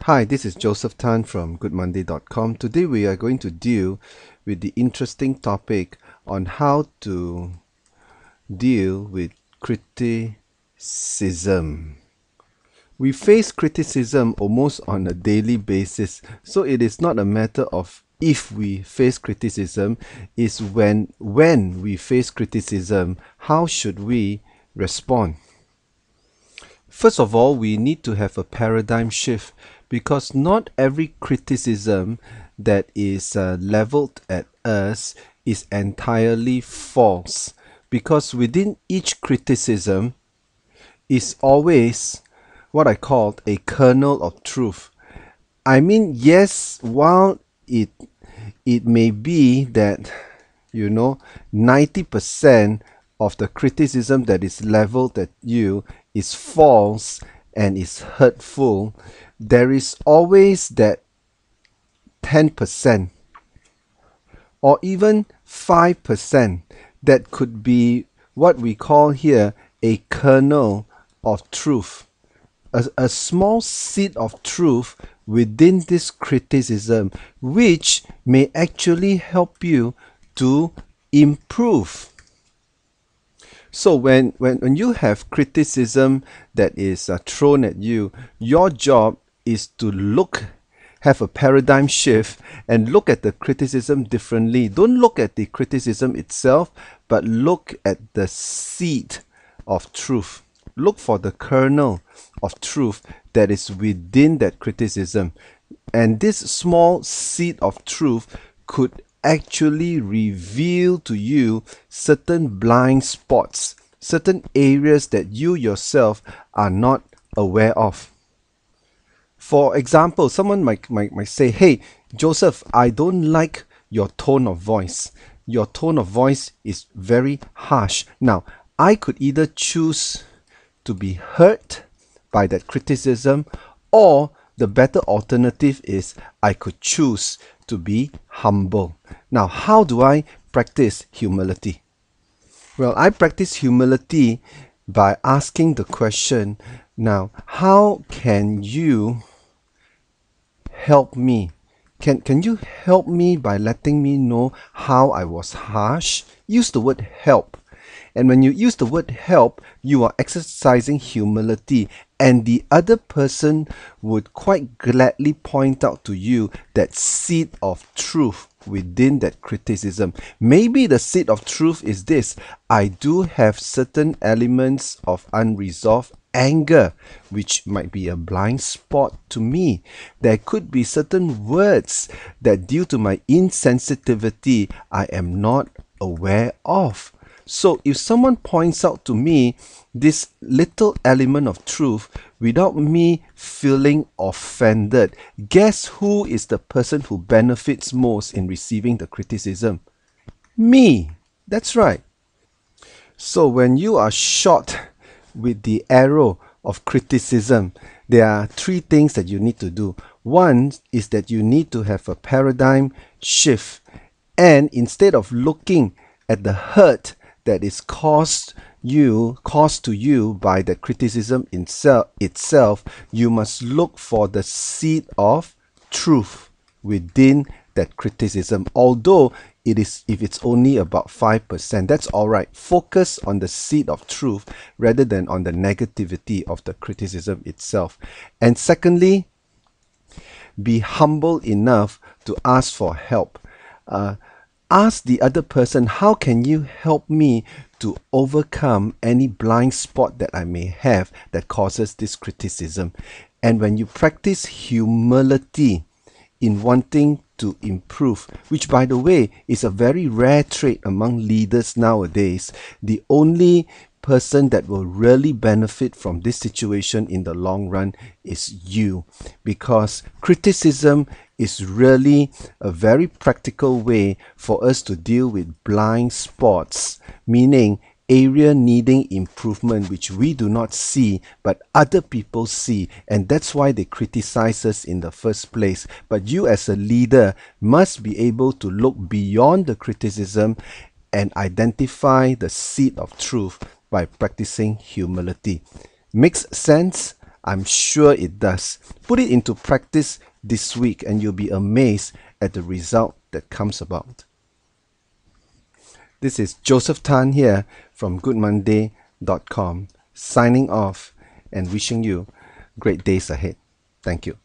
Hi, this is Joseph Tan from GoodMonday.com. Today we are going to deal with the interesting topic on how to deal with criticism. We face criticism almost on a daily basis, so it is not a matter of if we face criticism, it's when we face criticism, how should we respond? First of all, we need to have a paradigm shift because not every criticism that is leveled at us is entirely false, because within each criticism is always what I call a kernel of truth. I mean, yes, while it may be that 90% of the criticism that is leveled at you is false and is hurtful, there is always that 10% or even 5% that could be what we call here a kernel of truth, a small seed of truth within this criticism, which may actually help you to improve. So when you have criticism that is thrown at you, your job is to have a paradigm shift and look at the criticism differently. Don't look at the criticism itself, but look at the seed of truth. Look for the kernel of truth that is within that criticism. And this small seed of truth could actually reveal to you certain blind spots, certain areas that you yourself are not aware of. For example, someone might say, "Hey, Joseph, I don't like your tone of voice. Your tone of voice is very harsh." Now, I could either choose to be hurt by that criticism, or the better alternative is I could choose to be humble. Now, how do I practice humility? Well, I practice humility by asking the question, now, how can you help me? Can you help me by letting me know how I was harsh? Use the word help. And when you use the word help, you are exercising humility, and the other person would quite gladly point out to you that seed of truth within that criticism. Maybe the seed of truth is this: I do have certain elements of unresolved anger, which might be a blind spot to me. There could be certain words that, due to my insensitivity, I am not aware of. So if someone points out to me this little element of truth without me feeling offended, guess who is the person who benefits most in receiving the criticism? Me. That's right. So when you are shot with the arrow of criticism, there are three things that you need to do. One is that you need to have a paradigm shift, and instead of looking at the hurt that is caused to you by the criticism itself, you must look for the seed of truth within that criticism. Although if it's only about 5%, that's all right. Focus on the seed of truth rather than on the negativity of the criticism itself. And secondly, be humble enough to ask for help. Ask the other person, how can you help me to overcome any blind spot that I may have that causes this criticism? And when you practice humility in wanting to improve, which by the way is a very rare trait among leaders nowadays, the only person that will really benefit from this situation in the long run is you, because criticism is really a very practical way for us to deal with blind spots, meaning area needing improvement which we do not see but other people see, and that's why they criticize us in the first place. But you as a leader must be able to look beyond the criticism and identify the seed of truth by practicing humility. Makes sense? I'm sure it does. Put it into practice this week and you'll be amazed at the result that comes about. This is Joseph Tan here from goodmonday.com, signing off and wishing you great days ahead. Thank you.